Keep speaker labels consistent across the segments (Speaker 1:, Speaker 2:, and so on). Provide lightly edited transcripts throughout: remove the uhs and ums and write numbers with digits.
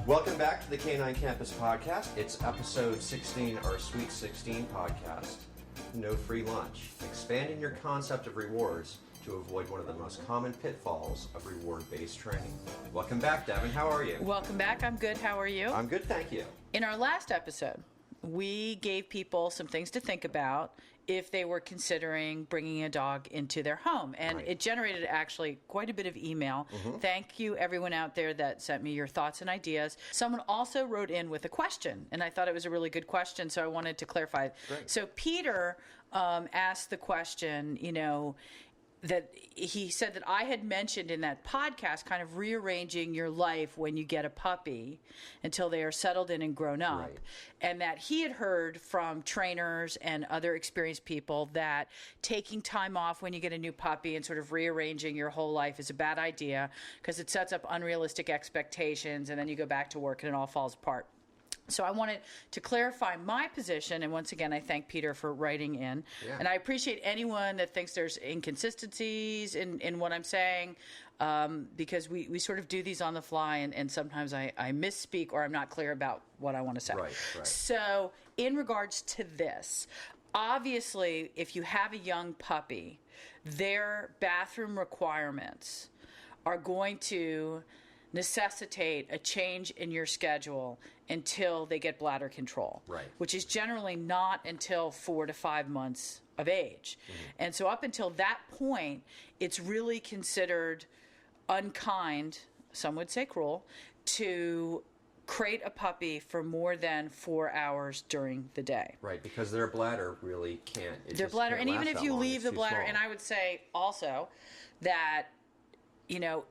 Speaker 1: Welcome back to the Canine Campus Podcast. It's episode 16, our Sweet 16 podcast. No free lunch. Expanding your concept of rewards to avoid one of the most common pitfalls of reward-based training. Welcome back, Deven. How are you?
Speaker 2: Welcome back. I'm good. How are you?
Speaker 1: I'm good, thank you.
Speaker 2: In our last episode, we gave people some things to think about if they were considering bringing a dog into their home. And it generated actually quite a bit of email. Thank you, everyone out there that sent me your thoughts and ideas. Someone also wrote in with a question, and I thought it was a really good question, so I wanted to clarify.
Speaker 1: Great.
Speaker 2: So Peter asked the question, that he said that I had mentioned in that podcast kind of rearranging your life when you get a puppy until they are settled in and grown up.
Speaker 1: Right.
Speaker 2: And that he had heard from trainers and other experienced people that taking time off when you get a new puppy and sort of rearranging your whole life is a bad idea because it sets up unrealistic expectations and then you go back to work and it all falls apart. So I wanted to clarify my position, and once again, I thank Peter for writing in.
Speaker 1: Yeah.
Speaker 2: And I appreciate anyone that thinks there's inconsistencies in what I'm saying, because we sort of do these on the fly, and sometimes I misspeak or I'm not clear about what I want to say.
Speaker 1: Right.
Speaker 2: So in regards to this, obviously, if you have a young puppy, their bathroom requirements are going to necessitate a change in your schedule until they get bladder control, which is generally not until 4 to 5 months of age. And so up until that point, it's really considered unkind, some would say cruel, to crate a puppy for more than 4 hours during the day.
Speaker 1: Right, because their bladder really can't.
Speaker 2: Their bladder, and even if you leave the bladder, and I would say also that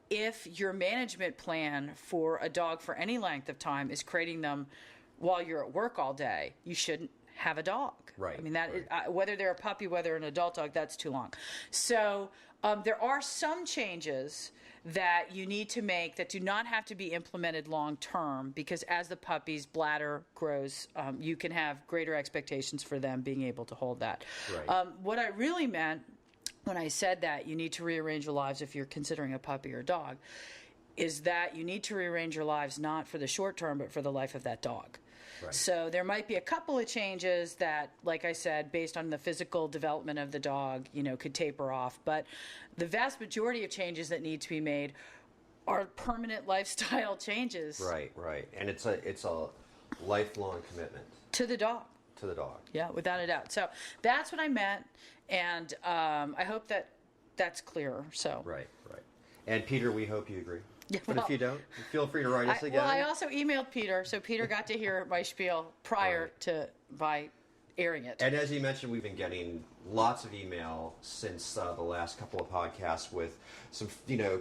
Speaker 2: if your management plan for a dog for any length of time is creating them while you're at work all day, you shouldn't have a dog.
Speaker 1: Right.
Speaker 2: I mean, whether they're a puppy, whether an adult dog, that's too long. So there are some changes that you need to make that do not have to be implemented long term, because as the puppy's bladder grows, you can have greater expectations for them being able to hold that.
Speaker 1: Right.
Speaker 2: What I really meant when I said that you need to rearrange your lives if you're considering a puppy or a dog, is that you need to rearrange your lives not for the short term, but for the life of that dog.
Speaker 1: Right.
Speaker 2: So there might be a couple of changes that, like I said, based on the physical development of the dog, could taper off. But the vast majority of changes that need to be made are permanent lifestyle changes.
Speaker 1: Right. And it's a lifelong commitment.
Speaker 2: To the dog.
Speaker 1: To the dog.
Speaker 2: Yeah, without a doubt. So that's what I meant, and I hope that that's clearer. So
Speaker 1: Right. And Peter, we hope you agree.
Speaker 2: Yeah,
Speaker 1: But if you don't, feel free to write us again.
Speaker 2: Well, I also emailed Peter, so Peter got to hear my spiel prior to by airing it.
Speaker 1: And as you mentioned, we've been getting lots of email since the last couple of podcasts with some,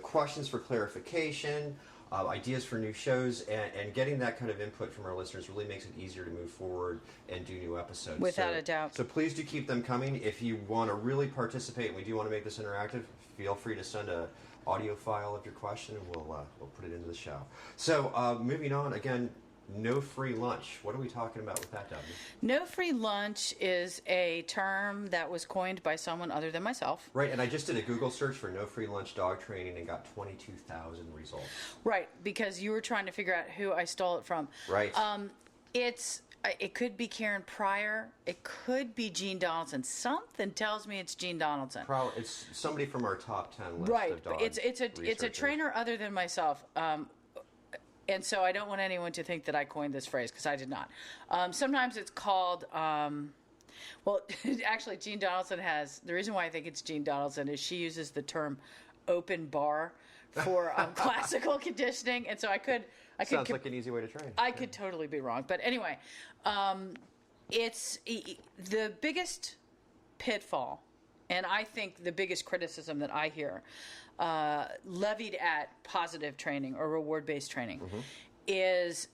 Speaker 1: questions for clarification, ideas for new shows, and getting that kind of input from our listeners really makes it easier to move forward and do new episodes.
Speaker 2: Without a doubt.
Speaker 1: So please do keep them coming. If you want to really participate, and we do want to make this interactive, feel free to send a audio file of your question, and we'll put it into the show. So moving on, again, no free lunch. What are we talking about with that, Deven?
Speaker 2: No free lunch is a term that was coined by someone other than myself.
Speaker 1: Right, and I just did a Google search for no free lunch dog training and got 22,000 results.
Speaker 2: Right, because you were trying to figure out who I stole it from.
Speaker 1: Right.
Speaker 2: It could be Karen Pryor. It could be Gene Donaldson. Something tells me it's Gene Donaldson.
Speaker 1: It's somebody from our top 10 list
Speaker 2: right,
Speaker 1: of dog
Speaker 2: it's a trainer other than myself. And so I don't want anyone to think that I coined this phrase, because I did not. Sometimes it's called, actually Gene Donaldson the reason why I think it's Gene Donaldson is she uses the term open bar for classical conditioning. And so I could
Speaker 1: Sounds like an easy way to train.
Speaker 2: I could totally be wrong. But anyway, it's the biggest pitfall, and I think the biggest criticism that I hear levied at positive training or reward-based training is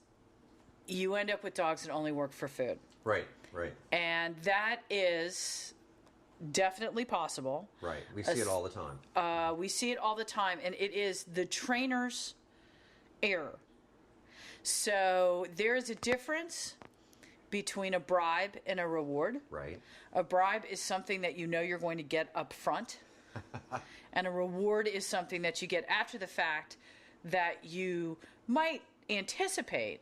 Speaker 2: you end up with dogs that only work for food.
Speaker 1: Right.
Speaker 2: And that is definitely possible.
Speaker 1: Right. We see it all the time.
Speaker 2: We see it all the time, and it is the trainer's error. So there is a difference between a bribe and a reward.
Speaker 1: Right.
Speaker 2: A bribe is something that you know you're going to get up front, and a reward is something that you get after the fact that you might anticipate,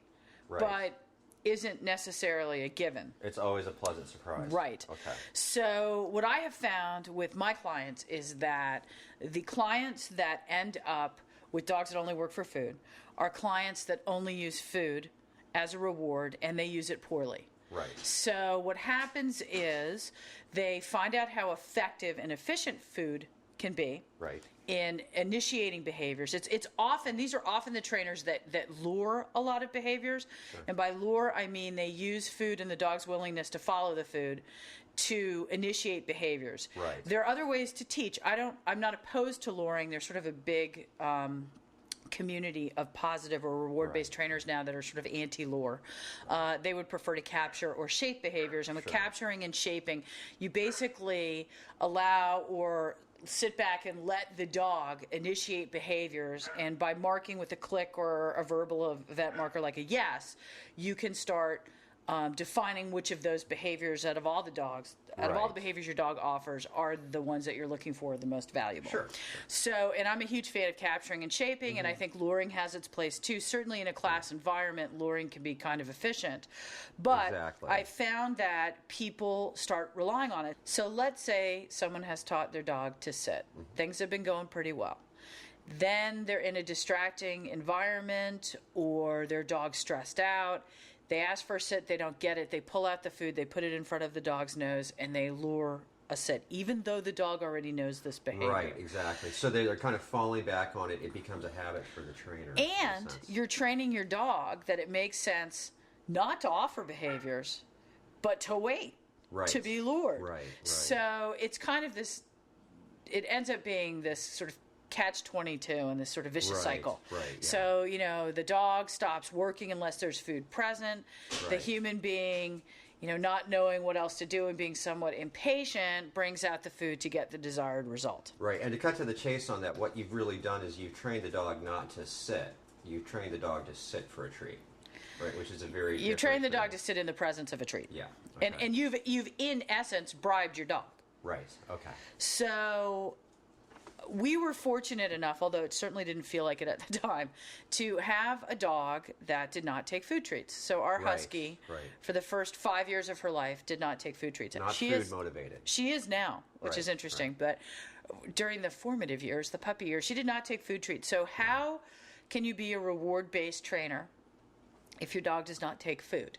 Speaker 1: Right.
Speaker 2: but isn't necessarily a given.
Speaker 1: It's always a pleasant surprise.
Speaker 2: Right.
Speaker 1: Okay.
Speaker 2: So what I have found with my clients is that the clients that end up with dogs that only work for food are clients that only use food as a reward, and they use it poorly.
Speaker 1: Right.
Speaker 2: So what happens is they find out how effective and efficient food can be
Speaker 1: Right.
Speaker 2: in initiating behaviors. These are often the trainers that lure a lot of behaviors.
Speaker 1: Sure.
Speaker 2: And by lure, I mean they use food and the dog's willingness to follow the food to initiate behaviors.
Speaker 1: Right.
Speaker 2: There are other ways to teach. I'm not opposed to luring. There's sort of a big community of positive or reward-based trainers now that are sort of anti-lure. They would prefer to capture or shape behaviors. And with capturing and shaping, you basically allow or sit back and let the dog initiate behaviors, and by marking with a click or a verbal event marker like a yes, you can start defining which of those behaviors out of all the behaviors your dog offers are the ones that you're looking for the most valuable.
Speaker 1: Sure.
Speaker 2: So, and I'm a huge fan of capturing and shaping, and I think luring has its place too. Certainly in a class environment, luring can be kind of efficient. But
Speaker 1: Exactly.
Speaker 2: I found that people start relying on it. So let's say someone has taught their dog to sit. Things have been going pretty well. Then they're in a distracting environment, or their dog's stressed out. They ask for a sit, they don't get it. They pull out the food, they put it in front of the dog's nose, and they lure a sit, even though the dog already knows this behavior.
Speaker 1: Right, exactly. So they're kind of falling back on it. It becomes a habit for the trainer.
Speaker 2: And you're training your dog that it makes sense not to offer behaviors, but to wait, to be lured.
Speaker 1: Right.
Speaker 2: So it's kind of this, it ends up being this sort of catch-22 in this sort of vicious cycle.
Speaker 1: Right, yeah.
Speaker 2: So, the dog stops working unless there's food present. The
Speaker 1: Right.
Speaker 2: human being, not knowing what else to do and being somewhat impatient brings out the food to get the desired result.
Speaker 1: Right, and to cut to the chase on that, what you've really done is you've trained the dog not to sit. You've trained the dog to sit for a treat, right? Which is a very
Speaker 2: You train the dog to sit in the presence of a treat.
Speaker 1: Yeah.
Speaker 2: And you've in essence bribed your dog.
Speaker 1: Right. Okay.
Speaker 2: So we were fortunate enough, although it certainly didn't feel like it at the time, to have a dog that did not take food treats. So our husky, for the first 5 years of her life, did not take food treats.
Speaker 1: Not food motivated.
Speaker 2: She is now, which is interesting. But during the formative years, the puppy years, she did not take food treats. So how can you be a reward-based trainer if your dog does not take food?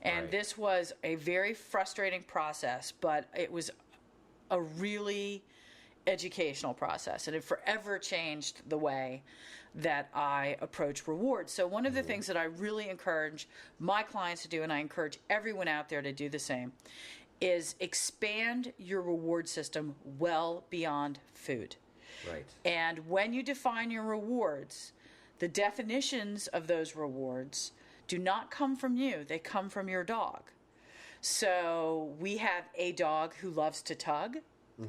Speaker 2: And this was a very frustrating process, but it was a really educational process, and it forever changed the way that I approach rewards. So one of the things that I really encourage my clients to do, and I encourage everyone out there to do the same, is expand your reward system well beyond food.
Speaker 1: Right.
Speaker 2: And when you define your rewards, the definitions of those rewards do not come from you, they come from your dog. So we have a dog who loves to tug,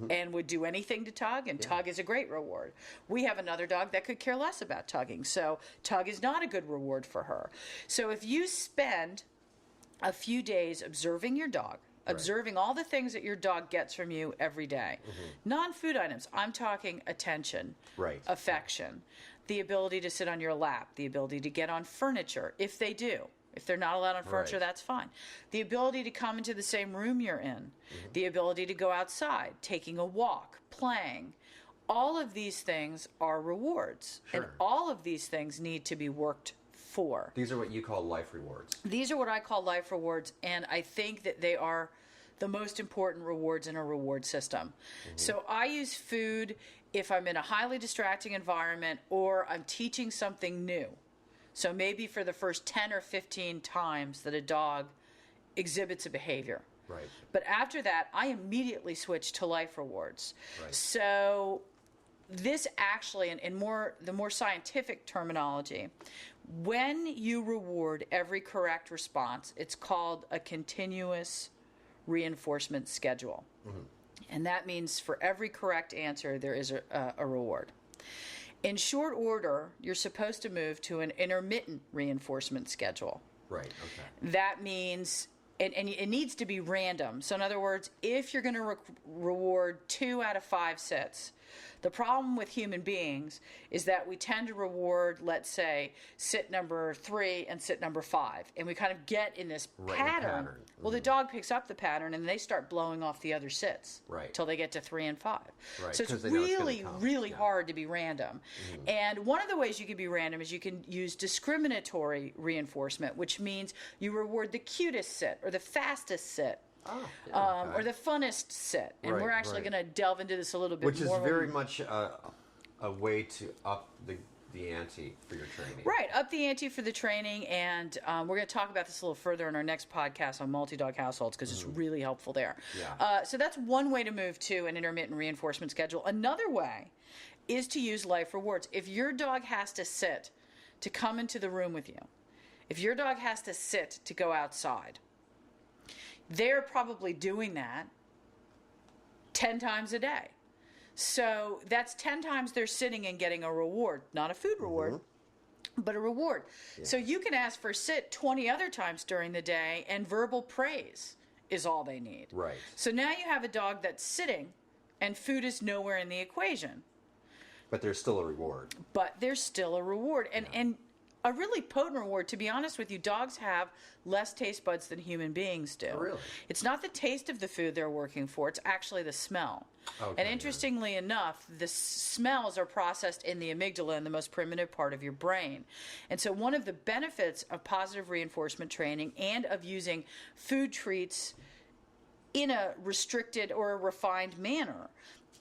Speaker 2: and would do anything to tug, and tug is a great reward. We have another dog that could care less about tugging, so tug is not a good reward for her. So if you spend a few days observing your dog, observing all the things that your dog gets from you every day, non-food items, I'm talking attention, affection, the ability to sit on your lap, the ability to get on furniture, if they do. If they're not allowed on furniture, that's fine. The ability to come into the same room you're in, the ability to go outside, taking a walk, playing. All of these things are rewards. And all of these things need to be worked for.
Speaker 1: These are what you call life rewards.
Speaker 2: These are what I call life rewards, and I think that they are the most important rewards in a reward system. So I use food if I'm in a highly distracting environment or I'm teaching something new. So maybe for the first 10 or 15 times that a dog exhibits a behavior.
Speaker 1: Right.
Speaker 2: But after that, I immediately switch to life rewards.
Speaker 1: Right.
Speaker 2: So this actually, in the more scientific terminology, when you reward every correct response, it's called a continuous reinforcement schedule. And that means for every correct answer, there is a reward. In short order, you're supposed to move to an intermittent reinforcement schedule.
Speaker 1: Right, okay.
Speaker 2: That means, and it needs to be random. So in other words, if you're going to reward 2 out of 5 sits, The problem with human beings is that we tend to reward, let's say, sit number 3 and sit number 5. And we kind of get in this pattern. Well, the dog picks up the pattern and they start blowing off the other sits until they get to 3 and 5.
Speaker 1: Right.
Speaker 2: So it's really hard to be random. And one of the ways you can be random is you can use discriminatory reinforcement, which means you reward the cutest sit or the fastest sit. Or the funnest sit. And we're actually going to delve into this a little bit more.
Speaker 1: Which is very much a way to up the ante for your training.
Speaker 2: Right, up the ante for the training. And we're going to talk about this a little further in our next podcast on multi-dog households because it's really helpful there. So that's one way to move to an intermittent reinforcement schedule. Another way is to use life rewards. If your dog has to sit to come into the room with you, if your dog has to sit to go outside, they're probably doing that 10 times a day. So that's 10 times they're sitting and getting a reward, not a food reward, but a reward. So you can ask for sit 20 other times during the day, and verbal praise is all they need.
Speaker 1: Right.
Speaker 2: So now you have a dog that's sitting, and food is nowhere in the equation.
Speaker 1: But there's still a reward. And a really potent reward. To be honest with you, dogs have less taste buds than human beings do. Oh, really?
Speaker 2: It's not the taste of the food they're working for, it's actually the smell.
Speaker 1: Okay,
Speaker 2: and interestingly enough, the smells are processed in the amygdala, in the most primitive part of your brain. And so one of the benefits of positive reinforcement training and of using food treats in a restricted or a refined manner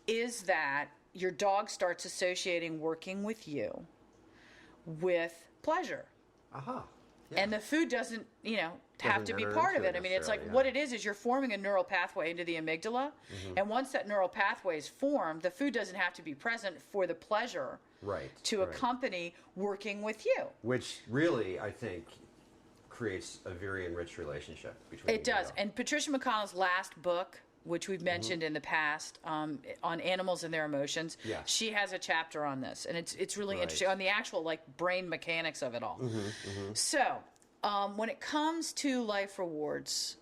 Speaker 2: is that your dog starts associating working with you with pleasure. And the food doesn't, have to be part of it. I mean, it's like what it is you're forming a neural pathway into the amygdala. And once that neural pathway is formed, the food doesn't have to be present for the pleasure to accompany working with you.
Speaker 1: Which really, I think, creates a very enriched relationship between
Speaker 2: It does. And Patricia McConnell's last book, which we've mentioned in the past, on animals and their emotions. She has a chapter on this, and it's really interesting on the actual brain mechanics of it all. So when it comes to life rewards,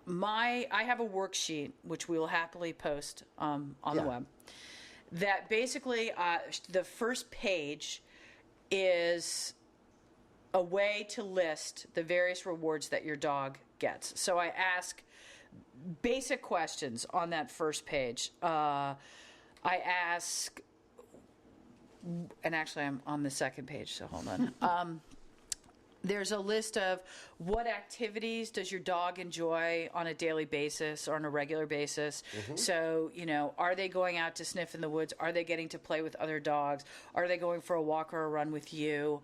Speaker 2: I have a worksheet which we will happily post on the web. That basically the first page is a way to list the various rewards that your dog gets. So I ask basic questions on that first page. I ask, and actually I'm on the second page, so hold on. There's a list of what activities does your dog enjoy on a daily basis or on a regular basis. So, are they going out to sniff in the woods? Are they getting to play with other dogs? Are they going for a walk or a run with you?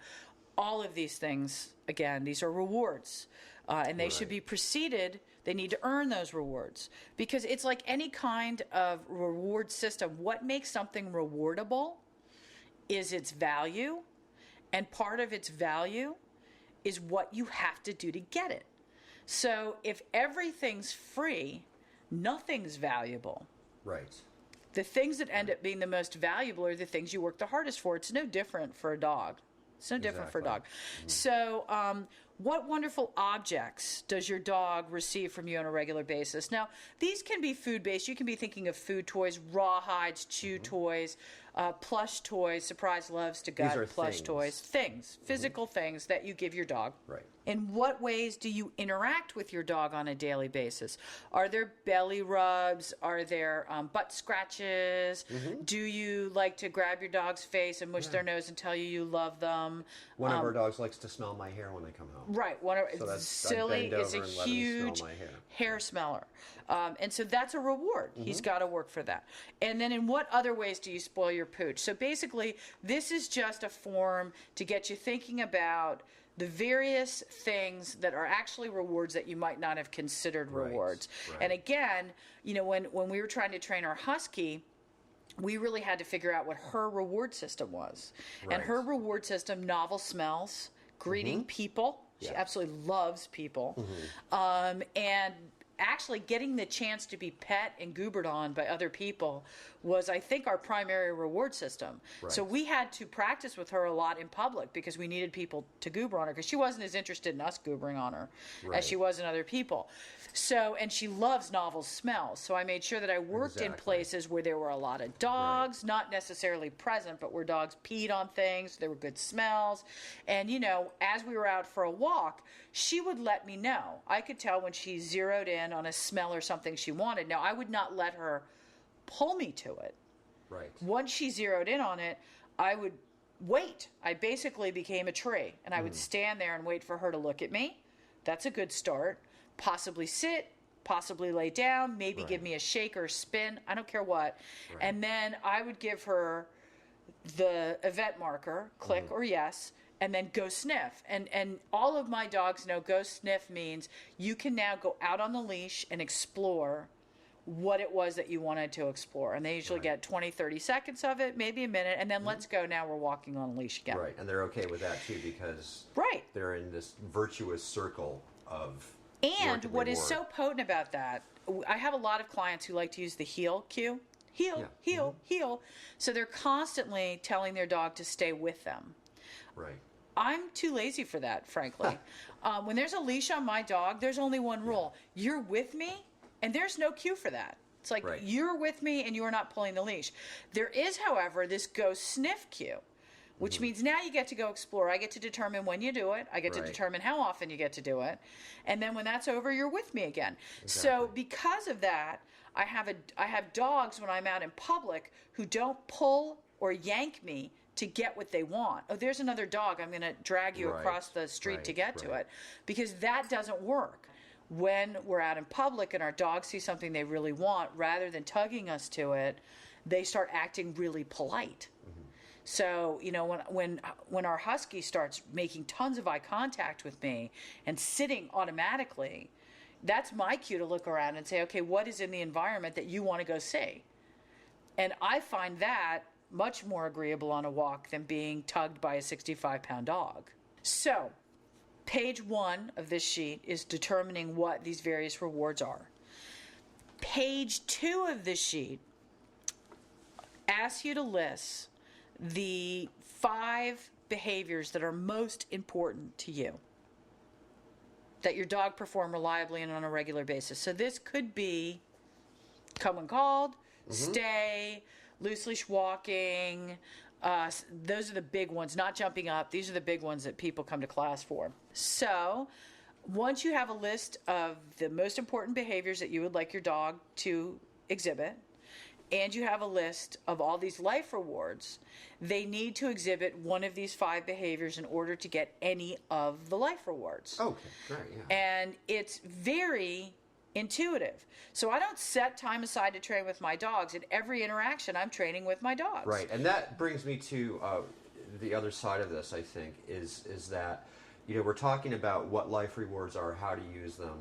Speaker 2: All of these things, again, these are rewards. And they should be preceded. They need to earn those rewards. Because it's like any kind of reward system. What makes something rewardable is its value. And part of its value is what you have to do to get it. So if everything's free, nothing's valuable.
Speaker 1: Right.
Speaker 2: The things that end up being the most valuable are the things you work the hardest for. It's no different for a dog. It's no different for a dog. So what wonderful objects does your dog receive from you on a regular basis? Now, these can be food-based. You can be thinking of food toys, rawhides, chew toys, plush toys. Surprise loves to gut plush
Speaker 1: things.
Speaker 2: Toys. Things, physical things that you give your dog.
Speaker 1: Right.
Speaker 2: In what ways do you interact with your dog on a daily basis? Are there belly rubs? Are there butt scratches? Do you like to grab your dog's face and mush their nose and tell you love them?
Speaker 1: One of our dogs likes to smell my hair when I come home.
Speaker 2: Right. Silly is a huge hair smeller. And so that's a reward. He's got to work for that. And then in what other ways do you spoil your pooch? So basically, this is just a form to get you thinking about the various things that are actually rewards that you might not have considered rewards.
Speaker 1: Right.
Speaker 2: And again, when we were trying to train our husky, we really had to figure out what her reward system was. Right. And her reward system, novel smells, greeting people. She absolutely loves people. And actually getting the chance to be pet and goobered on by other people was, I think, our primary reward system.
Speaker 1: Right.
Speaker 2: So we had to practice with her a lot in public because we needed people to goober on her, because she wasn't as interested in us goobering on her as she was in other people. So, and she loves novel smells. So I made sure that I worked in places where there were a lot of dogs, not necessarily present, but where dogs peed on things. There were good smells. And, you know, as we were out for a walk, she would let me know. I could tell when she zeroed in on a smell or something she wanted. Now, I would not let her pull me to it.
Speaker 1: Right.
Speaker 2: Once she zeroed in on it, I would wait. I basically became a tree, and I would stand there and wait for her to look at me. That's a good start. Possibly sit, possibly lay down, maybe give me a shake or a spin. I don't care what. Right. And then I would give her the event marker, click or yes, and then go sniff. And all of my dogs know go sniff means you can now go out on the leash and explore what it was that you wanted to explore. And they usually get 20, 30 seconds of it, maybe a minute, and then let's go, now we're walking on a leash again.
Speaker 1: Right, and they're okay with that too, because they're in this virtuous circle of
Speaker 2: and what is so potent about that, I have a lot of clients who like to use the heel cue. Heel, heel, heel. So they're constantly telling their dog to stay with them.
Speaker 1: Right.
Speaker 2: I'm too lazy for that, frankly. When there's a leash on my dog, there's only one rule. You're with me, and there's no cue for that. It's like, you're with me, and you are not pulling the leash. There is, however, this go sniff cue, which means now you get to go explore. I get to determine when you do it. I get to determine how often you get to do it. And then when that's over, you're with me again. Exactly. So because of that, I have dogs when I'm out in public who don't pull or yank me to get what they want. Oh, there's another dog. I'm going to drag you across the street to get to it. Because that doesn't work. When we're out in public and our dogs see something they really want, rather than tugging us to it, they start acting really polite. So, you know, when our husky starts making tons of eye contact with me and sitting automatically, that's my cue to look around and say, okay, what is in the environment that you want to go see? And I find that much more agreeable on a walk than being tugged by a 65-pound dog. So, page 1 of this sheet is determining what these various rewards are. Page 2 of this sheet asks you to list the 5 behaviors that are most important to you, that your dog perform reliably and on a regular basis. So this could be come when called, stay, loose leash walking. Those are the big ones, not jumping up. These are the big ones that people come to class for. So once you have a list of the most important behaviors that you would like your dog to exhibit, and you have a list of all these life rewards, they need to exhibit one of these 5 behaviors in order to get any of the life rewards.
Speaker 1: Okay, great, yeah.
Speaker 2: And it's very intuitive. So I don't set time aside to train with my dogs. In every interaction, I'm training with my dogs.
Speaker 1: Right, and that brings me to the other side of this, I think, is that, you know, we're talking about what life rewards are, how to use them.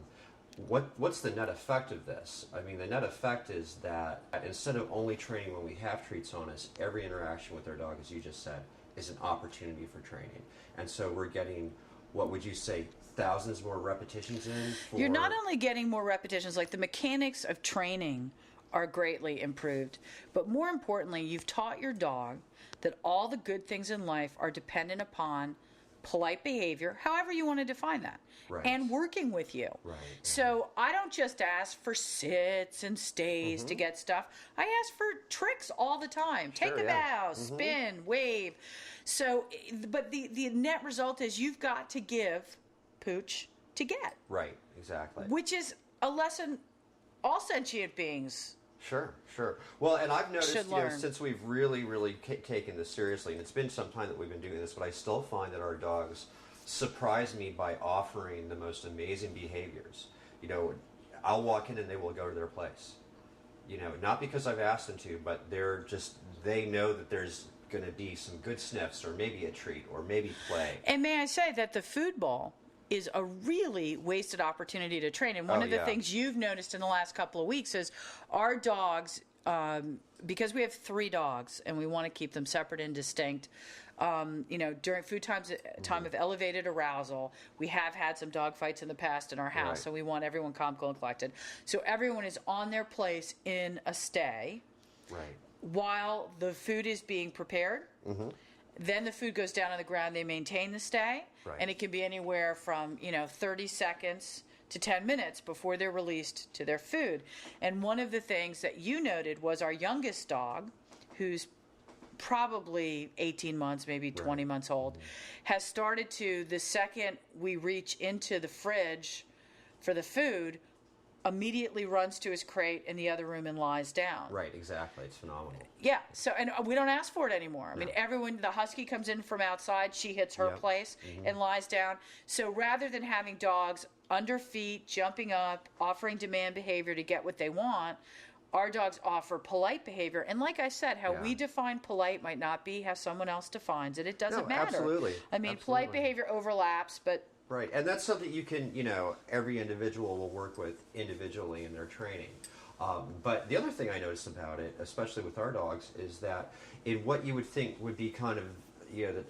Speaker 1: What's the net effect of this? I mean, the net effect is that instead of only training when we have treats on us, every interaction with our dog, as you just said, is an opportunity for training. And so we're getting, what would you say, thousands more repetitions in?
Speaker 2: You're not only getting more repetitions, like the mechanics of training are greatly improved, but more importantly, you've taught your dog that all the good things in life are dependent upon polite behavior, however you want to define that, and working with you. So I don't just ask for sits and stays to get stuff. I ask for tricks all the time. Take a bow, spin, wave. So, but the net result is you've got to give pooch to get.
Speaker 1: Right, exactly.
Speaker 2: Which is a lesson all sentient beings
Speaker 1: Sure. Well, and I've noticed, you know, since we've really taken this seriously, and it's been some time that we've been doing this, but I still find that our dogs surprise me by offering the most amazing behaviors. You know, I'll walk in and they will go to their place. You know, not because I've asked them to, but they know that there's going to be some good sniffs, or maybe a treat, or maybe play.
Speaker 2: And may I say that the food ball is a really wasted opportunity to train. And one of the things you've noticed in the last couple of weeks is our dogs because we have 3 dogs and we want to keep them separate and distinct, during food time of elevated arousal, we have had some dog fights in the past in our house,
Speaker 1: Right.
Speaker 2: so we want everyone calm, cool, and collected. So everyone is on their place in a stay
Speaker 1: Right.
Speaker 2: while the food is being prepared. Then the food goes down on the ground. They maintain the stay,
Speaker 1: Right.
Speaker 2: and it can be anywhere from 30 seconds to 10 minutes before they're released to their food. And one of the things that you noted was our youngest dog, who's probably 18 months, maybe 20 months old, has started to, the second we reach into the fridge for the food, immediately runs to his crate in the other room and lies down.
Speaker 1: Right, exactly. It's phenomenal.
Speaker 2: Yeah, so, and we don't ask for it anymore. I mean, the husky comes in from outside, she hits her
Speaker 1: Yep.
Speaker 2: place and lies down. So rather than having dogs under feet, jumping up, offering demand behavior to get what they want, our dogs offer polite behavior. And like I said, how we define polite might not be how someone else defines it. It doesn't matter.
Speaker 1: Absolutely.
Speaker 2: I mean, polite behavior overlaps, but
Speaker 1: Right, and that's something you can, every individual will work with individually in their training. But the other thing I noticed about it, especially with our dogs, is that in what you would think would be kind of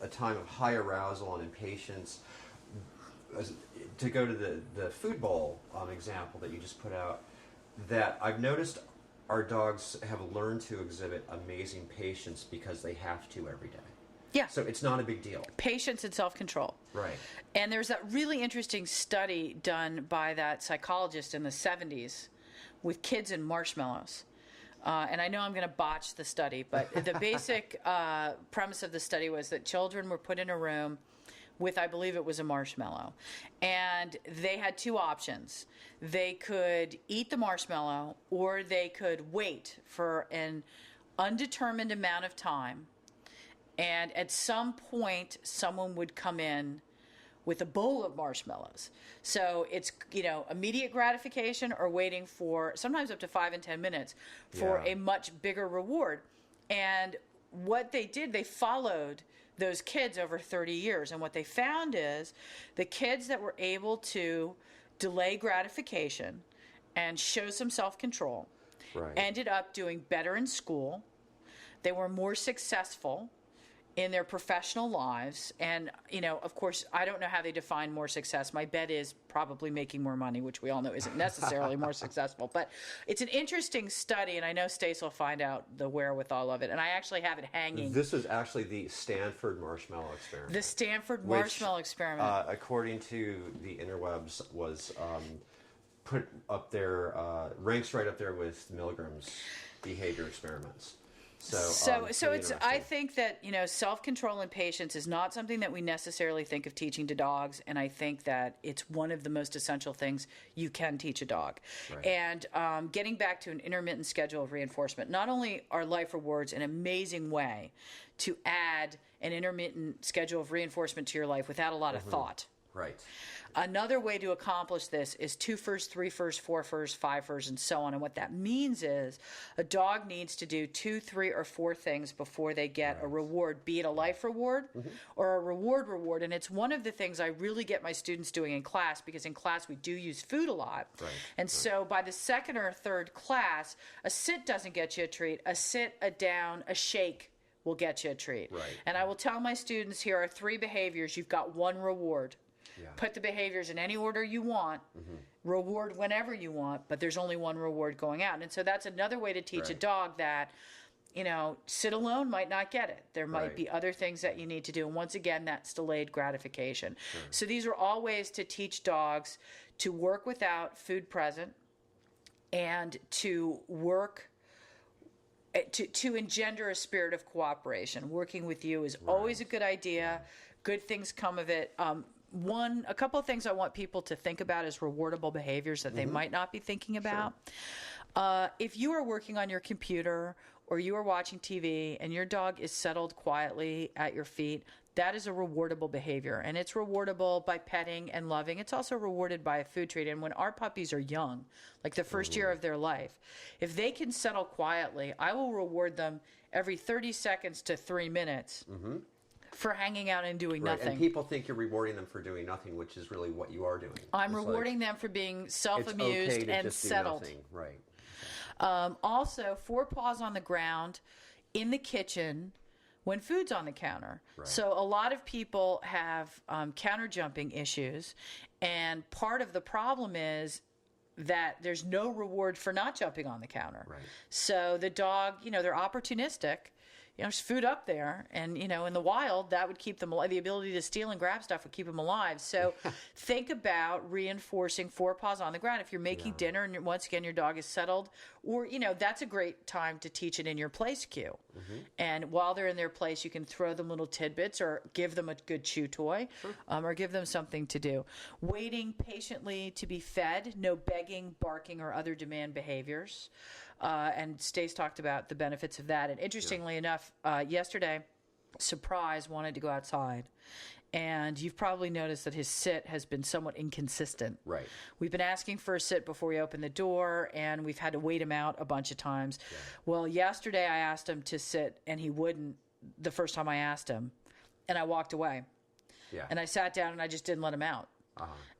Speaker 1: a time of high arousal and impatience, to go to the food bowl example that you just put out, that I've noticed our dogs have learned to exhibit amazing patience because they have to every day.
Speaker 2: yeah.
Speaker 1: So it's not a big deal.
Speaker 2: Patience and self-control.
Speaker 1: Right.
Speaker 2: And there's that really interesting study done by that psychologist in the 70s with kids and marshmallows. And I know I'm going to botch the study, but the basic premise of the study was that children were put in a room with, I believe it was a marshmallow. And they had 2 options. They could eat the marshmallow, or they could wait for an undetermined amount of time. And at some point, someone would come in with a bowl of marshmallows. So it's, immediate gratification or waiting for sometimes up to 5 and 10 minutes for a much bigger reward. And what they did, they followed those kids over 30 years. And what they found is the kids that were able to delay gratification and show some self-control ended up doing better in school. They were more successful in their professional lives. And, of course, I don't know how they define more success. My bet is probably making more money, which we all know isn't necessarily more successful. But it's an interesting study, and I know Stace will find out the wherewithal of it. And I actually have it hanging.
Speaker 1: This is actually the Stanford marshmallow experiment.
Speaker 2: The Stanford marshmallow experiment.
Speaker 1: According to the interwebs, was put up there, ranks right up there with Milgram's behavior experiments. So
Speaker 2: it's. I think that self-control and patience is not something that we necessarily think of teaching to dogs, and I think that it's one of the most essential things you can teach a dog.
Speaker 1: Right.
Speaker 2: And getting back to an intermittent schedule of reinforcement, not only are life rewards an amazing way to add an intermittent schedule of reinforcement to your life without a lot of thought.
Speaker 1: Right.
Speaker 2: Another way to accomplish this is 2 firsts, 3 firsts, 4 firsts, 5 firsts, and so on. And what that means is a dog needs to do 2, 3, or 4 things before they get a reward, be it a life reward or a reward. And it's one of the things I really get my students doing in class, because in class we do use food a lot.
Speaker 1: Right.
Speaker 2: And so by the second or third class, a sit doesn't get you a treat. A sit, a down, a shake will get you a treat.
Speaker 1: Right.
Speaker 2: And I will tell my students, here are 3 behaviors. You've got 1 reward.
Speaker 1: Yeah.
Speaker 2: Put the behaviors in any order you want, reward whenever you want, but there's only 1 reward going out. And so that's another way to teach a dog that, sit alone might not get it. There might be other things that you need to do. And once again, that's delayed gratification. Sure. So these are all ways to teach dogs to work without food present and to work to engender a spirit of cooperation. Working with you is always a good idea. Good things come of it. A couple of things I want people to think about as rewardable behaviors that they might not be thinking about. If you are working on your computer or you are watching TV and your dog is settled quietly at your feet, that is a rewardable behavior. And it's rewardable by petting and loving. It's also rewarded by a food treat. And when our puppies are young, like the first year of their life, if they can settle quietly, I will reward them every 30 seconds to 3 minutes. For hanging out and doing nothing.
Speaker 1: And people think you're rewarding them for doing nothing, which is really what you are doing.
Speaker 2: I'm rewarding them for being self-amused
Speaker 1: it's okay to
Speaker 2: and
Speaker 1: just
Speaker 2: settled.
Speaker 1: Do nothing. Right.
Speaker 2: Also, 4 paws on the ground in the kitchen when food's on the counter.
Speaker 1: Right.
Speaker 2: So a lot of people have counter jumping issues, and part of the problem is that there's no reward for not jumping on the counter.
Speaker 1: Right.
Speaker 2: So the dog, they're opportunistic. There's food up there, and in the wild, that would keep them alive. The ability to steal and grab stuff would keep them alive. So think about reinforcing 4 paws on the ground. If you're making dinner and once again your dog is settled, or that's a great time to teach it in your place cue. And while they're in their place, you can throw them little tidbits or give them a good chew toy, or give them something to do. Waiting patiently to be fed, no begging, barking, or other demand behaviors. And Stace talked about the benefits of that. And interestingly enough, yesterday, Surprise wanted to go outside. And you've probably noticed that his sit has been somewhat inconsistent.
Speaker 1: Right.
Speaker 2: We've been asking for a sit before we open the door, and we've had to wait him out a bunch of times. Yeah. Well, yesterday I asked him to sit, and he wouldn't the first time I asked him. And I walked away. Yeah. And I sat down, and I just didn't let him out.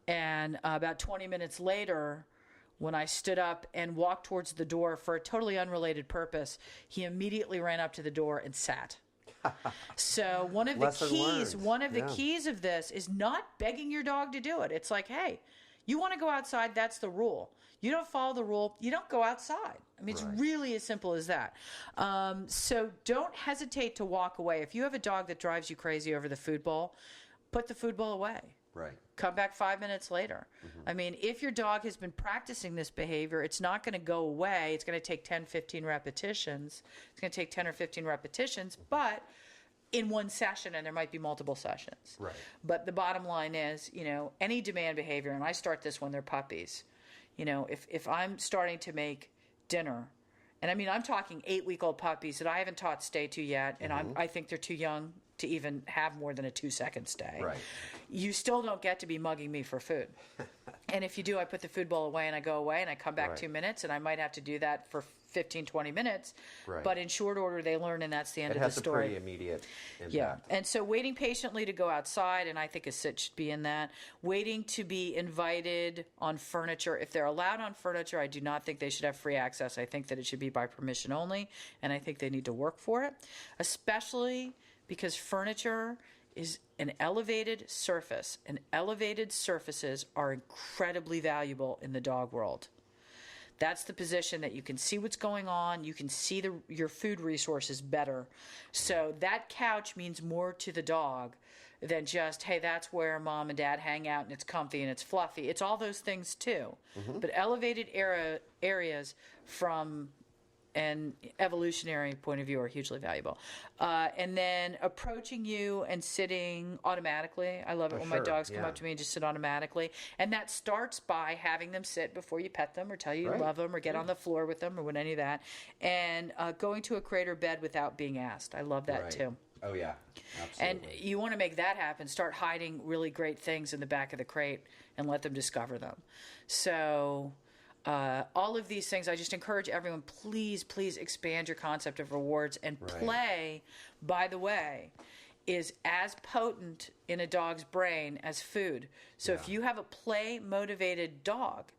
Speaker 2: And about 20 minutes later, when I stood up and walked towards the door for a totally unrelated purpose, he immediately ran up to the door and sat. So one of the keys of this is not begging your dog to do it. It's like, hey, you want to go outside, that's the rule. You don't follow the rule, you don't go outside. I mean, it's really as simple as that. So don't hesitate to walk away. If you have a dog that drives you crazy over the food bowl, put the food bowl away.
Speaker 1: Right.
Speaker 2: Come back 5 minutes later. I mean, if your dog has been practicing this behavior, it's not going to go away. It's going to take 10, 15 repetitions. It's going to take 10 or 15 repetitions, but in one session, and there might be multiple sessions. Right. But the bottom line is, any demand behavior, and I start this when they're puppies. If I'm starting to make dinner, and I mean, I'm talking 8-week-old puppies that I haven't taught stay to yet, and I think they're too young to even have more than a 2-second stay. Right. You still don't get to be mugging me for food. And if you do, I put the food bowl away and I go away and I come back 2 minutes, and I might have to do that for 15, 20 minutes. Right. But in short order, they learn, and that's the end of the story.
Speaker 1: It has a pretty immediate impact.
Speaker 2: Yeah. And so waiting patiently to go outside, and I think a sit should be in that. Waiting to be invited on furniture. If they're allowed on furniture, I do not think they should have free access. I think that it should be by permission only, and I think they need to work for it, especially because furniture is an elevated surface, and elevated surfaces are incredibly valuable in the dog world. That's the position that you can see what's going on. You can see your food resources better. So that couch means more to the dog than just, hey, that's where mom and dad hang out and it's comfy and it's fluffy. It's all those things too. But elevated areas from an evolutionary point of view are hugely valuable. And then approaching you and sitting automatically. I love it when my dogs come up to me and just sit automatically. And that starts by having them sit before you pet them or tell you you love them or get on the floor with them or what any of that. And going to a crate or bed without being asked. I love that too.
Speaker 1: Oh, yeah. Absolutely.
Speaker 2: And you want to make that happen. Start hiding really great things in the back of the crate and let them discover them. So all of these things, I just encourage everyone, please expand your concept of rewards. And play, by the way, is as potent in a dog's brain as food. So if you have a play-motivated dog,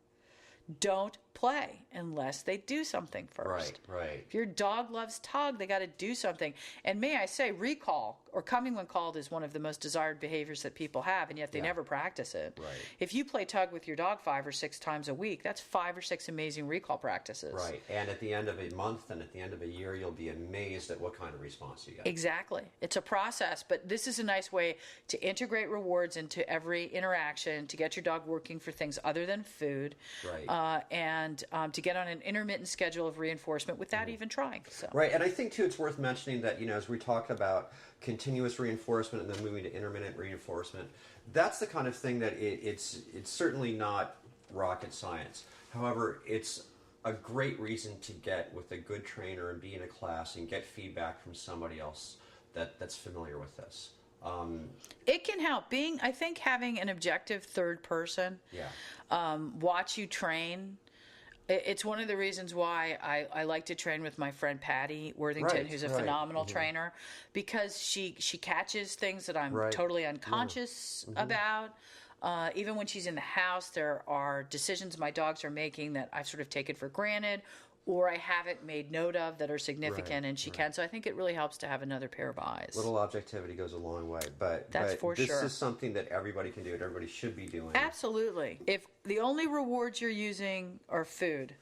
Speaker 2: don't play unless they do something first.
Speaker 1: Right.
Speaker 2: If your dog loves tug, they got to do something. And may I say, recall or coming when called is one of the most desired behaviors that people have, and yet they never practice it. Right. If you play tug with your dog 5 or 6 times a week, that's 5 or 6 amazing recall practices.
Speaker 1: Right. And at the end of a month and at the end of a year, you'll be amazed at what kind of response you get.
Speaker 2: Exactly. It's a process, but this is a nice way to integrate rewards into every interaction, to get your dog working for things other than food, and to get on an intermittent schedule of reinforcement without even trying. So.
Speaker 1: Right. And I think, too, it's worth mentioning that, as we talk about continuous reinforcement and then moving to intermittent reinforcement, that's the kind of thing that it's certainly not rocket science. However, it's a great reason to get with a good trainer and be in a class and get feedback from somebody else that's familiar with this.
Speaker 2: It can help. I think having an objective third person watch you train. It's one of the reasons why I like to train with my friend Patty Worthington, who's a phenomenal trainer, because she catches things that I'm totally unconscious about. Even when she's in the house, there are decisions my dogs are making that I've sort of taken for granted, or I haven't made note of that are significant,
Speaker 1: Right,
Speaker 2: and she
Speaker 1: right.
Speaker 2: can. So I think it really helps to have another pair of eyes.
Speaker 1: Little objectivity goes a long way, but
Speaker 2: That's for
Speaker 1: this
Speaker 2: sure.
Speaker 1: is something that everybody can do and everybody should be doing.
Speaker 2: Absolutely. If the only rewards you're using are food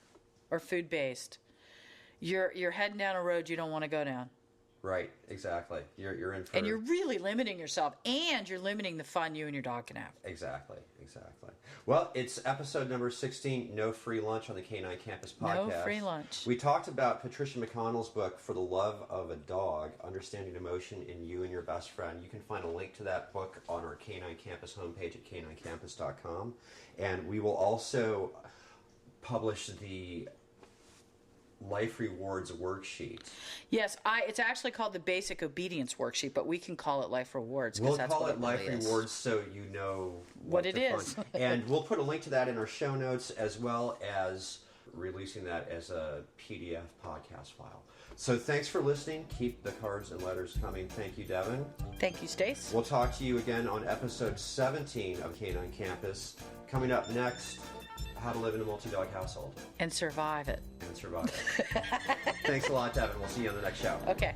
Speaker 2: or food-based, you're heading down a road you don't want to go down.
Speaker 1: Right, exactly. You're in for...
Speaker 2: And you're really limiting yourself, and you're limiting the fun you and your dog can have.
Speaker 1: Exactly. Well, it's episode number 16, No Free Lunch on the Canine Campus podcast.
Speaker 2: No free lunch.
Speaker 1: We talked about Patricia McConnell's book, For the Love of a Dog, Understanding Emotion in You and Your Best Friend. You can find a link to that book on our Canine Campus homepage at caninecampus.com. And we will also publish the Life Rewards worksheet.
Speaker 2: Yes, it's actually called the Basic Obedience Worksheet, but we can call it Life Rewards.
Speaker 1: We'll
Speaker 2: that's
Speaker 1: call
Speaker 2: what
Speaker 1: it Life
Speaker 2: really is.
Speaker 1: Rewards so you know
Speaker 2: What it
Speaker 1: to
Speaker 2: is.
Speaker 1: find. And we'll put a link to that in our show notes, as well as releasing that as a PDF podcast file. So thanks for listening. Keep the cards and letters coming. Thank you, Deven.
Speaker 2: Thank you, Stace.
Speaker 1: We'll talk to you again on episode 17 of Canine Campus. Coming up next, how to live in a multi-dog household.
Speaker 2: And survive it.
Speaker 1: And survive it. Thanks a lot, Deven. We'll see you on the next show.
Speaker 2: Okay.